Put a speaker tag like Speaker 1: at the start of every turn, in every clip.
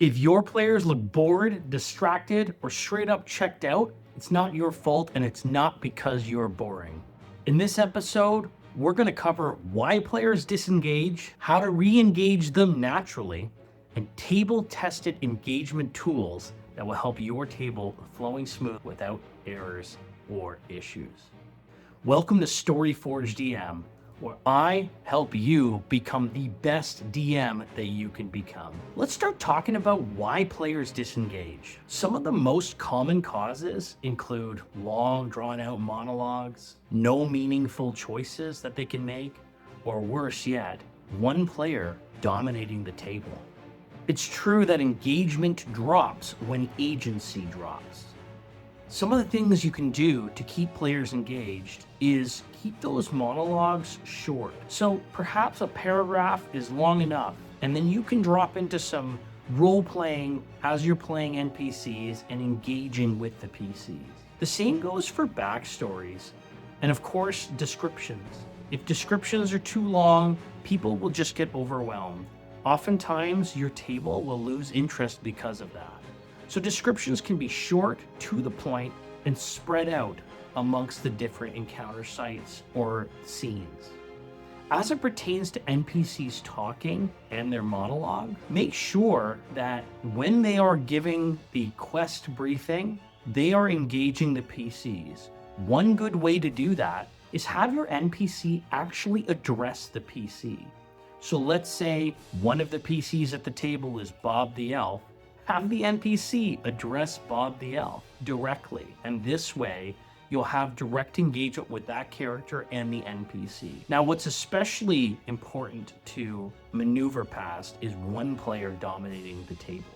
Speaker 1: If your players look bored, distracted, or straight up checked out, it's not your fault and it's not because you're boring. In this episode, we're going to cover why players disengage, how to re-engage them naturally, and table-tested engagement tools that will help your table flowing smooth without errors or issues. Welcome to StoryForge DM, where I help you become the best DM that you can become. Let's start talking about why players disengage. Some of the most common causes include long, drawn-out monologues, no meaningful choices that they can make, or worse yet, one player dominating the table. It's true that engagement drops when agency drops. Some of the things you can do to keep players engaged is keep those monologues short. So perhaps a paragraph is long enough, and then you can drop into some role-playing as you're playing NPCs and engaging with the PCs. The same goes for backstories, and of course, descriptions. If descriptions are too long, people will just get overwhelmed. Oftentimes, your table will lose interest because of that. So descriptions can be short, to the point, and spread out amongst the different encounter sites or scenes. As it pertains to NPCs talking and their monologue, make sure that when they are giving the quest briefing, they are engaging the PCs. One good way to do that is have your NPC actually address the PC. So let's say one of the PCs at the table is Bob the Elf. Have the NPC address Bob the Elf directly, and this way you'll have direct engagement with that character and the NPC. Now, what's especially important to maneuver past is one player dominating the table.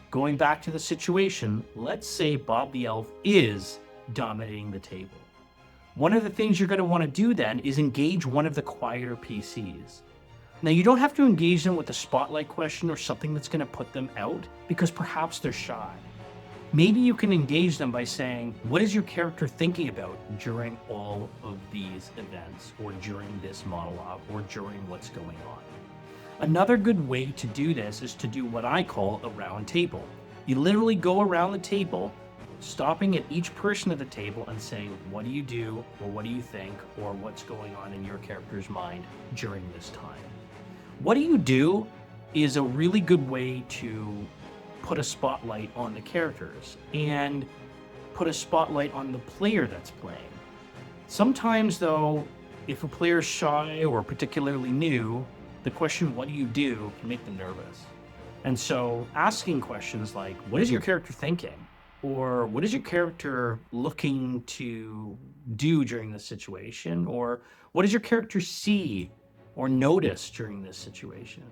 Speaker 1: Going back to the situation, let's say Bob the Elf is dominating the table. One of the things you're going to want to do then is engage one of the quieter PCs. Now, you don't have to engage them with a spotlight question or something that's going to put them out, because perhaps they're shy. Maybe you can engage them by saying, what is your character thinking about during all of these events, or during this monologue, or during what's going on? Another good way to do this is to do what I call a round table. You literally go around the table, stopping at each person at the table and saying, what do you do, or what do you think, or what's going on in your character's mind during this time? What do you do is a really good way to put a spotlight on the characters and put a spotlight on the player that's playing. Sometimes, though, if a player's shy or particularly new, the question, what do you do, can make them nervous. And so asking questions like, what is your character thinking? Or what is your character looking to do during this situation? Or what does your character see or notice during this situation?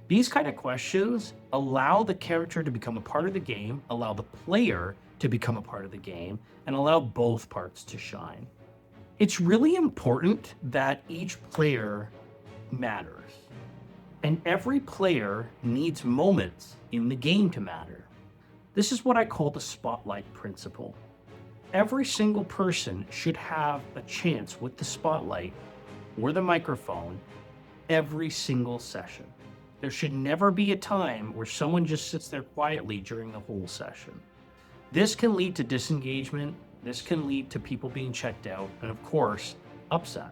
Speaker 1: These kind of questions allow the character to become a part of the game, allow the player to become a part of the game, and allow both parts to shine. It's really important that each player matters, and every player needs moments in the game to matter. This is what I call the spotlight principle. Every single person should have a chance with the spotlight or the microphone every single session. There should never be a time where someone just sits there quietly during the whole session. This can lead to disengagement, this can lead to people being checked out, and of course, upset.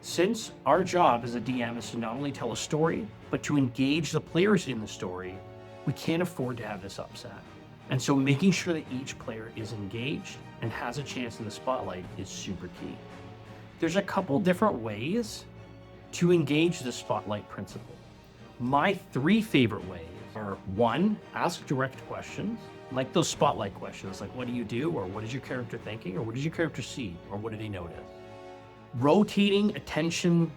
Speaker 1: Since our job as a DM is to not only tell a story, but to engage the players in the story, we can't afford to have this upset. And so making sure that each player is engaged and has a chance in the spotlight is super key. There's a couple different ways to engage the spotlight principle. My 3 favorite ways are: 1, ask direct questions, like those spotlight questions, like what do you do, or what is your character thinking, or what does your character see, or what did he notice? Rotating attention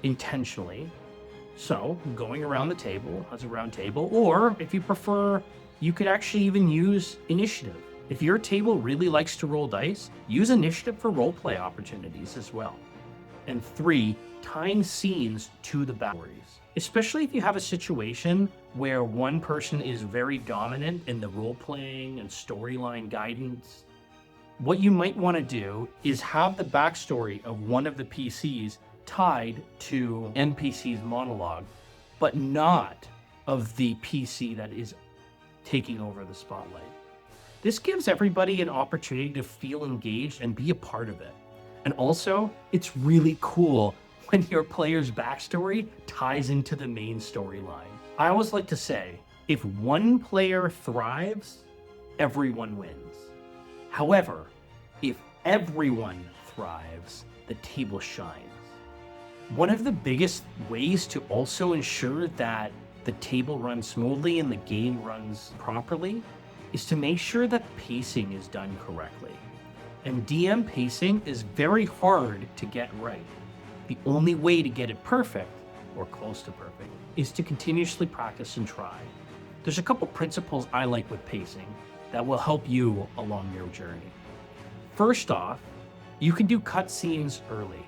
Speaker 1: intentionally, so going around the table as a round table, or if you prefer, you could actually even use initiative. If your table really likes to roll dice, use initiative for roleplay opportunities as well. And 3, time scenes to the backstories. Especially if you have a situation where one person is very dominant in the role-playing and storyline guidance, what you might want to do is have the backstory of one of the PCs tied to NPC's monologue, but not of the PC that is taking over the spotlight. This gives everybody an opportunity to feel engaged and be a part of it. And also, it's really cool when your player's backstory ties into the main storyline. I always like to say, if one player thrives, everyone wins. However, if everyone thrives, the table shines. One of the biggest ways to also ensure that the table runs smoothly and the game runs properly is to make sure that pacing is done correctly. And DM pacing is very hard to get right. The only way to get it perfect, or close to perfect, is to continuously practice and try. There's a couple principles I like with pacing that will help you along your journey. First off, you can do cutscenes early.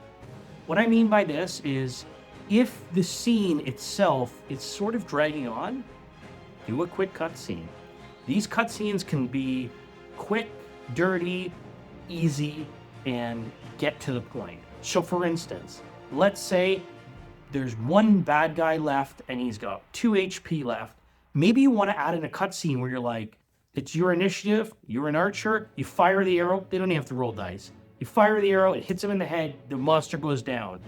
Speaker 1: What I mean by this is, if the scene itself is sort of dragging on, do a quick cutscene. These cutscenes can be quick, dirty, easy, and get to the point. So for instance, let's say there's one bad guy left and he's got 2 HP left. Maybe you want to add in a cutscene where you're like, it's your initiative, you're an archer, you fire the arrow, they don't even have to roll dice. You fire the arrow, it hits him in the head, the monster goes down.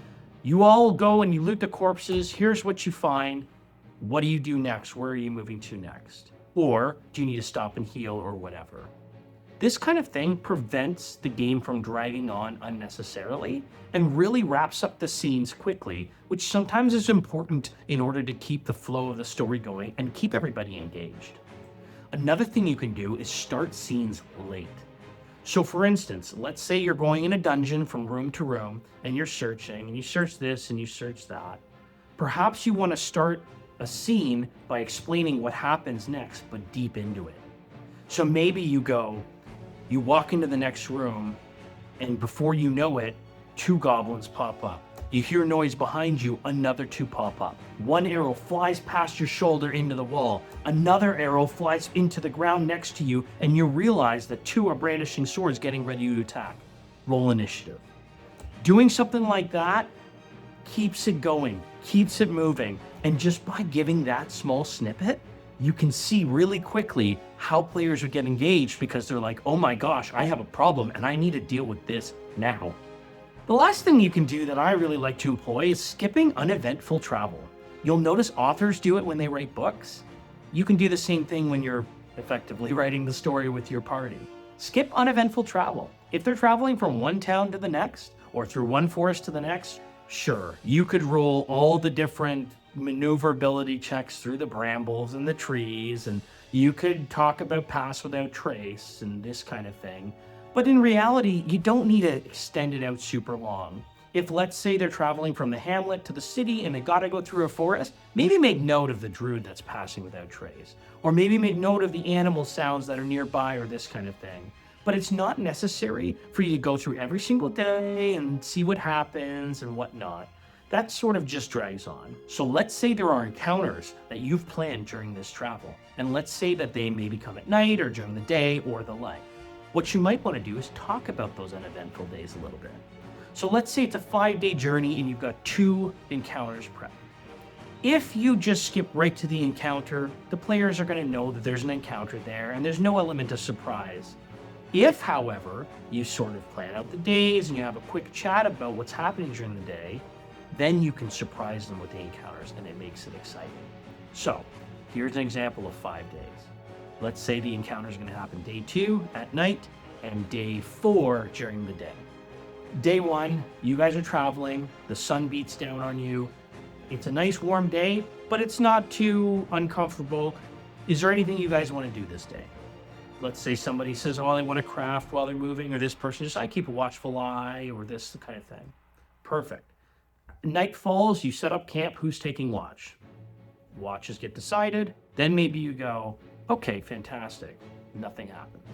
Speaker 1: You all go and you loot the corpses, here's what you find. What do you do next? Where are you moving to next? Or do you need to stop and heal or whatever? This kind of thing prevents the game from dragging on unnecessarily and really wraps up the scenes quickly, which sometimes is important in order to keep the flow of the story going and keep everybody engaged. Another thing you can do is start scenes late. So for instance, let's say you're going in a dungeon from room to room and you're searching and you search this and you search that. Perhaps you want to start a scene by explaining what happens next, but deep into it. So maybe you walk into the next room and before you know it, 2 goblins pop up. You hear noise behind you, another 2 pop up. One arrow flies past your shoulder into the wall. Another arrow flies into the ground next to you, and you realize that 2 are brandishing swords getting ready to attack. Roll initiative. Doing something like that keeps it going, keeps it moving, and just by giving that small snippet, you can see really quickly how players would get engaged because they're like, oh my gosh, I have a problem and I need to deal with this now. The last thing you can do that I really like to employ is skipping uneventful travel. You'll notice authors do it when they write books. You can do the same thing when you're effectively writing the story with your party. Skip uneventful travel. If they're traveling from one town to the next or through one forest to the next, sure, you could roll all the different maneuverability checks through the brambles and the trees, and you could talk about pass without trace and this kind of thing. But in reality, you don't need to extend it out super long. If let's say they're traveling from the hamlet to the city and they gotta go through a forest, maybe make note of the druid that's passing without trace. Or maybe make note of the animal sounds that are nearby or this kind of thing. But it's not necessary for you to go through every single day and see what happens and whatnot. That sort of just drags on. So let's say there are encounters that you've planned during this travel. And let's say that they maybe come at night or during the day or the like. What you might want to do is talk about those uneventful days a little bit. So let's say it's a 5-day journey and you've got 2 encounters prepped. If you just skip right to the encounter, the players are going to know that there's an encounter there and there's no element of surprise. If, however, you sort of plan out the days and you have a quick chat about what's happening during the day, then you can surprise them with the encounters and it makes it exciting. So here's an example of 5 days. Let's say the encounter is going to happen day 2 at night and day 4 during the day. Day 1, you guys are traveling, the sun beats down on you. It's a nice warm day, but it's not too uncomfortable. Is there anything you guys want to do this day? Let's say somebody says, oh, they want to craft while they're moving, or this person just, I keep a watchful eye, or this kind of thing. Perfect. Night falls, you set up camp, who's taking watch? Watches get decided, then maybe you go, okay, fantastic. Nothing happens.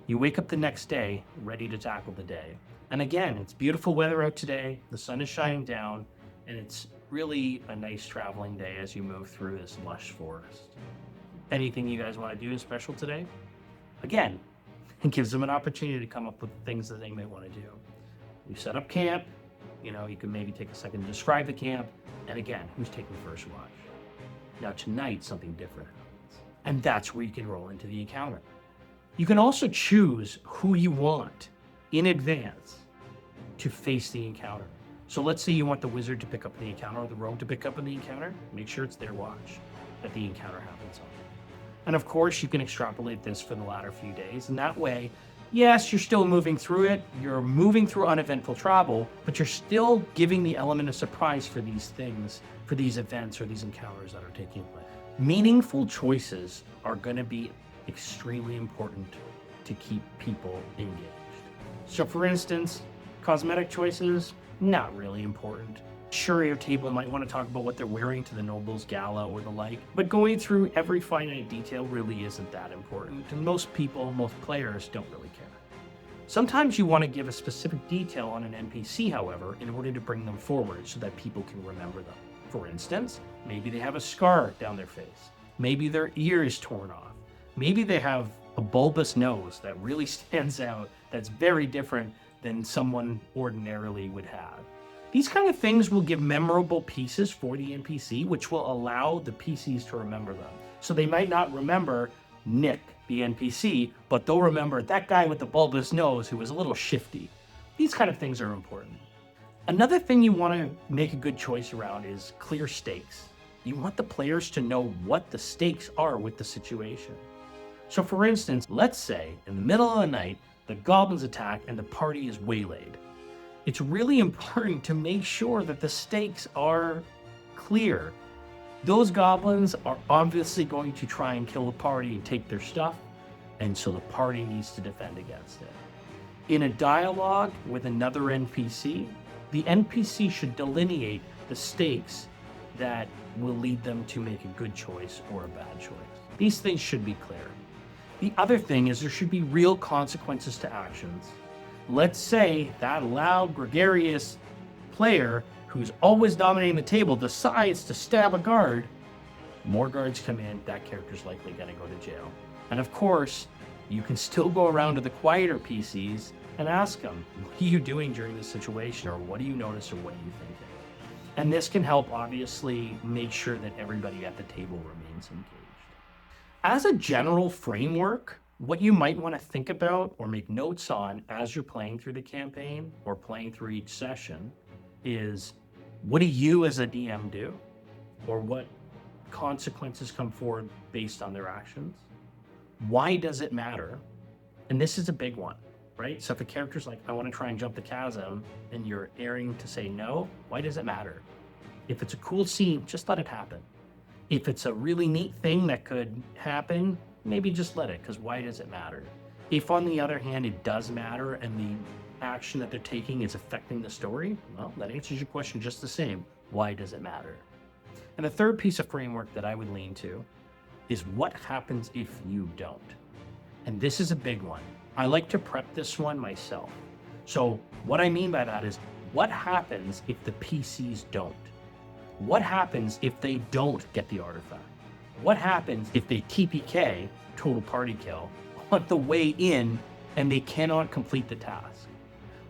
Speaker 1: You wake up the next day, ready to tackle the day. And again, it's beautiful weather out today, the sun is shining down, and it's really a nice traveling day as you move through this lush forest. Anything you guys want to do special today? Again, it gives them an opportunity to come up with things that they may want to do. You set up camp, you can maybe take a second to describe the camp, and again, who's taking first watch? Now tonight, something different happens. And that's where you can roll into the encounter. You can also choose who you want in advance to face the encounter. So let's say you want the wizard to pick up the encounter or the rogue to pick up the encounter. Make sure it's their watch that the encounter happens on. And of course, you can extrapolate this for the latter few days. And that way, yes, you're still moving through it. You're moving through uneventful travel, but you're still giving the element of surprise for these things, for these events or these encounters that are taking place. Meaningful choices are going to be extremely important to keep people engaged. So for instance, cosmetic choices, not really important. Sure, your table might want to talk about what they're wearing to the Noble's Gala or the like, but going through every finite detail really isn't that important, and most people, most players don't really care. Sometimes you want to give a specific detail on an NPC, however, in order to bring them forward so that people can remember them. For instance, maybe they have a scar down their face. Maybe their ear is torn off. Maybe they have a bulbous nose that really stands out, that's very different than someone ordinarily would have. These kind of things will give memorable pieces for the NPC, which will allow the PCs to remember them. So they might not remember Nick, the NPC, but they'll remember that guy with the bulbous nose who was a little shifty. These kind of things are important. Another thing you want to make a good choice around is clear stakes. You want the players to know what the stakes are with the situation. So for instance, let's say in the middle of the night, the goblins attack and the party is waylaid. It's really important to make sure that the stakes are clear. Those goblins are obviously going to try and kill the party and take their stuff, and so the party needs to defend against it. In a dialogue with another NPC, the NPC should delineate the stakes that will lead them to make a good choice or a bad choice. These things should be clear. The other thing is there should be real consequences to actions. Let's say that loud, gregarious player who's always dominating the table decides to stab a guard. More guards come in, that character's likely going to go to jail. And of course, you can still go around to the quieter PCs and ask them, what are you doing during this situation? Or what do you notice? Or what are you thinking? And this can help, obviously, make sure that everybody at the table remains engaged. As a general framework, what you might want to think about or make notes on as you're playing through the campaign or playing through each session is, what do you as a DM do? Or what consequences come forward based on their actions? Why does it matter? And this is a big one, right? So if a character's like, I want to try and jump the chasm, and you're erring to say no, why does it matter? If it's a cool scene, just let it happen. If it's a really neat thing that could happen, maybe just let it, because why does it matter? If, on the other hand, it does matter and the action that they're taking is affecting the story, well, that answers your question just the same. Why does it matter? And the third piece of framework that I would lean to is what happens if you don't? And this is a big one. I like to prep this one myself. So what I mean by that is, what happens if the PCs don't? What happens if they don't get the artifact? What happens if they TPK, total party kill, on the way in and they cannot complete the task?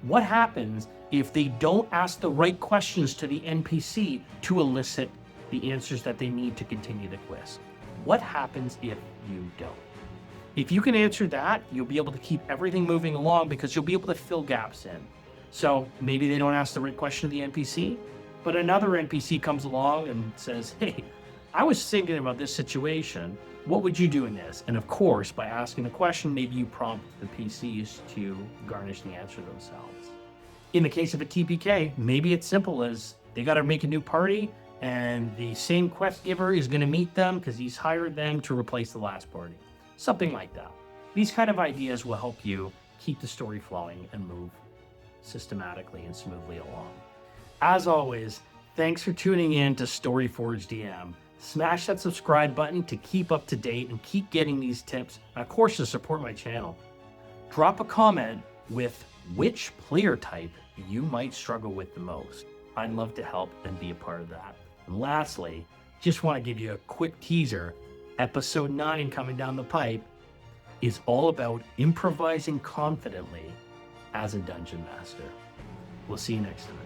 Speaker 1: What happens if they don't ask the right questions to the NPC to elicit the answers that they need to continue the quest? What happens if you don't? If you can answer that, you'll be able to keep everything moving along because you'll be able to fill gaps in. So maybe they don't ask the right question to the NPC, but another NPC comes along and says, hey, I was thinking about this situation. What would you do in this? And of course, by asking the question, maybe you prompt the PCs to garnish the answer themselves. In the case of a TPK, maybe it's simple as they got to make a new party and the same quest giver is going to meet them because he's hired them to replace the last party. Something like that. These kind of ideas will help you keep the story flowing and move systematically and smoothly along. As always, thanks for tuning in to StoryForge DM. Smash that subscribe button to keep up to date and keep getting these tips, and of course to support my channel. Drop a comment with which player type you might struggle with the most. I'd love to help and be a part of that. And lastly, just want to give you a quick teaser. Episode 9 coming down the pipe is all about improvising confidently as a dungeon master. We'll see you next time.